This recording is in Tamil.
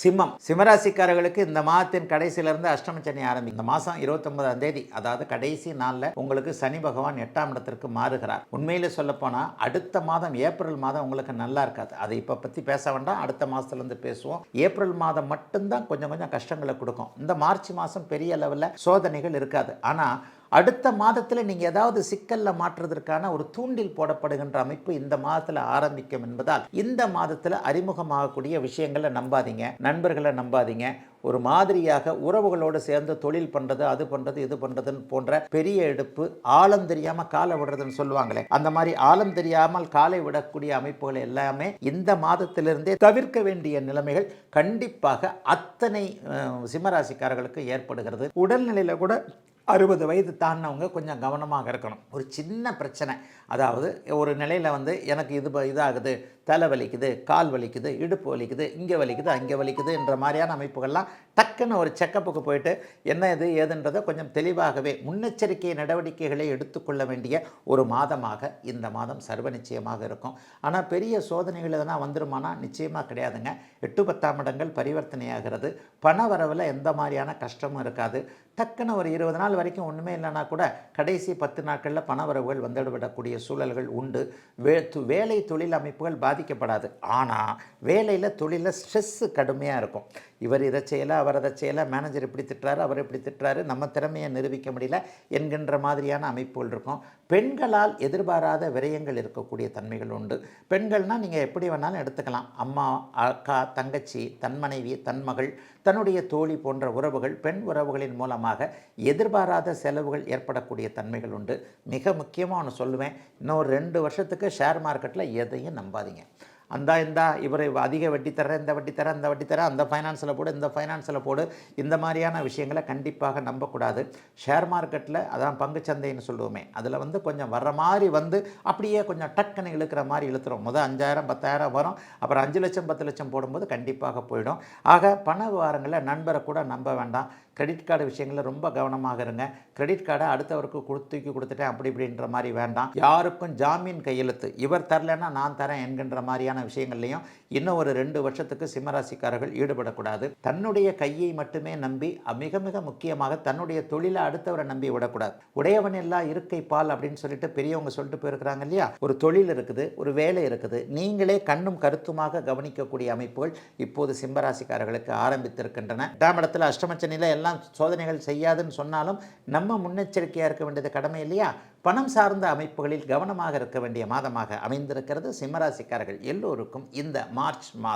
சிம்மம் சிம்மராசிக்காரர்களுக்கு இந்த மாதத்தின் கடைசியிலிருந்து அஷ்டம சனி ஆரம்பிக்கும். இந்த மாதம் 29ஆம் தேதி, அதாவது கடைசி நாளில் உங்களுக்கு சனி பகவான் 8ஆம் இடத்திற்கு மாறுகிறார். உண்மையில சொல்லப்போனால் அடுத்த மாதம் ஏப்ரல் மாதம் உங்களுக்கு நல்லா இருக்காது. அதை இப்போ பற்றி பேச வேண்டாம், அடுத்த மாதத்துலேருந்து பேசுவோம். ஏப்ரல் மாதம் மட்டும்தான் கொஞ்சம் கொஞ்சம் கஷ்டங்களை கொடுக்கும். இந்த மார்ச் மாதம் பெரிய லெவலில் சோதனைகள் இருக்காது. ஆனால் அடுத்த மாதத்தில் நீங்கள் ஏதாவது சிக்கலில் மாற்றுவதற்கான ஒரு தூண்டில் போடப்படுகின்ற அமைப்பு இந்த மாதத்தில் ஆரம்பிக்கும் என்பதால் இந்த மாதத்தில் அறிமுகமாகக்கூடிய விஷயங்களை நம்பாதீங்க, நண்பர்களை நம்பாதீங்க. ஒரு மாதிரியாக உறவுகளோடு சேர்ந்து தொழில் பண்ணுறது, அது பண்ணுறது, இது பண்ணுறதுன்னு போன்ற பெரிய எடுப்பு, ஆழம் தெரியாமல் காலை விடுறதுன்னு சொல்லுவாங்களே, அந்த மாதிரி ஆழம் தெரியாமல் காலை விடக்கூடிய அமைப்புகள் எல்லாமே இந்த மாதத்திலிருந்தே தவிர்க்க வேண்டிய நிலைமைகள் கண்டிப்பாக அத்தனை சிம்மராசிக்காரர்களுக்கு ஏற்படுகிறது. உடல்நிலையில் கூட 60 வயது தாண்டினவங்க கொஞ்சம் கவனமாக இருக்கணும். ஒரு சின்ன பிரச்சனை, அதாவது ஒரு நிலையில் எனக்கு இதாகுது, தலை வலிக்குது, கால் வலிக்குது, இடுப்பு வலிக்குது, இங்கே வலிக்குது, அங்கே வலிக்குது என்ற மாதிரியான அமைப்புகள்லாம் டக்குன்னு ஒரு செக்கப்புக்கு போயிட்டு என்ன இது ஏதுன்றதை கொஞ்சம் தெளிவாகவே முன்னெச்சரிக்கை நடவடிக்கைகளை எடுத்துக்கொள்ள வேண்டிய ஒரு மாதமாக இந்த மாதம் சர்வ நிச்சயமாக இருக்கும். ஆனால் பெரிய சோதனைகள் எதனா வந்துருமானா நிச்சயமாக கிடையாதுங்க. 8, 10ஆம் இடங்கள் பரிவர்த்தனையாகிறது. பண வரவில் எந்த மாதிரியான கஷ்டமும் இருக்காது. டக்குன்னு ஒரு 20 நாள் வரைக்கும் ஒன்றுமே இல்லைனா கூட கடைசி 10 நாட்களில் பணவரவுகள் வந்துவிடக்கூடிய சூழல்கள் உண்டு. வேலை தொழில் அமைப்புகள் பாதிக்கப்படாது. ஆனால் வேலையில் தொழிலில் ஸ்ட்ரெஸ்ஸு கடுமையாக இருக்கும். இவர் இதை செய்யலை, அவர் அதை செய்யலை, மேனேஜர் இப்படி திட்டுறாரு, அவர் இப்படி திட்டுறாரு, நம்ம திறமையை நிரூபிக்க முடியல என்கின்ற மாதிரியான அமைப்புகள் இருக்கும். பெண்களால் எதிர்பாராத விரயங்கள் இருக்கக்கூடிய தன்மைகள் உண்டு. பெண்கள்னால் நீங்கள் எப்படி வேணாலும் எடுத்துக்கலாம். அம்மா, அக்கா, தங்கச்சி, தன் மனைவி, தன் மகள், தன்னுடைய தோழி போன்ற உறவுகள், பெண் உறவுகளின் மூலமாக எதிர்பாராத செலவுகள் ஏற்படக்கூடிய தன்மைகள் உண்டு. மிக முக்கியமாக ஒன்று சொல்லுவேன், இன்னொரு 2 வருஷத்துக்கு ஷேர் மார்க்கெட்டில் எதையும் நம்பாதீங்க. இவர் அதிக வட்டி தரேன், இந்த வட்டி தரேன், அந்த வட்டி தரேன், அந்த ஃபைனான்ஸில் போடு, இந்த ஃபைனான்ஸில் போடு, இந்த மாதிரியான விஷயங்களை கண்டிப்பாக நம்பக்கூடாது. ஷேர் மார்க்கெட்டில் அதான் பங்குச்சந்தைன்னு சொல்லுவோமே, அதில் கொஞ்சம் வர்ற மாதிரி அப்படியே கொஞ்சம் டக்குன்னு இழுக்கிற மாதிரி இழுத்துரும். முதல் 5,000 10,000 வரும், அப்புறம் 5 லட்சம் 10 லட்சம் போடும்போது கண்டிப்பாக போயிடும். ஆக பண விவகாரங்களில் நண்பரை கூட நம்ப வேண்டாம். கிரெடிட் கார்டு விஷயங்களில் ரொம்ப கவனமாக இருங்க. கிரெடிட் கார்டை அடுத்தவருக்கு தூக்கி கொடுத்துட்டேன் அப்படி இப்படின்ற மாதிரி வேண்டாம். யாருக்கும் ஜாமீன் கையெழுத்து இவர் தரலைன்னா நான் தரேன் என்கின்ற மாதிரியான விஷயங்கள்லையும் இன்னும் ஒரு 2 வருஷத்துக்கு சிம்மராசிக்காரர்கள் ஈடுபடக்கூடாது. தன்னுடைய கையை மட்டுமே நம்பி, மிக மிக முக்கியமாக தன்னுடைய தொழிலை அடுத்தவரை நம்பி விடக்கூடாது. உடையவன் எல்லாம் இருக்கை பால் அப்படின்னு சொல்லிட்டு பெரியவங்க சொல்லிட்டு போயிருக்கிறாங்க இல்லையா. ஒரு தொழில் இருக்குது, ஒரு வேலை இருக்குது, நீங்களே கண்ணும் கருத்துமாக கவனிக்கக்கூடிய அமைப்புகள் இப்போது சிம்மராசிக்காரர்களுக்கு ஆரம்பித்திருக்கின்றன. 8ஆம் இடத்துல அஷ்டமச்சனியில் எல்லாம் சோதனைகள் செய்யாதுன்னு சொன்னாலும் நம்ம முன்னெச்சரிக்கையாக இருக்க வேண்டியது கடமை இல்லையா. பணம் சார்ந்த அமைப்புகளில் கவனமாக இருக்க வேண்டிய மாதமாக அமைந்திருக்கிறது சிம்மராசிக்காரர்கள் எல்லோருக்கும் இந்த மார்ச் மாதம்.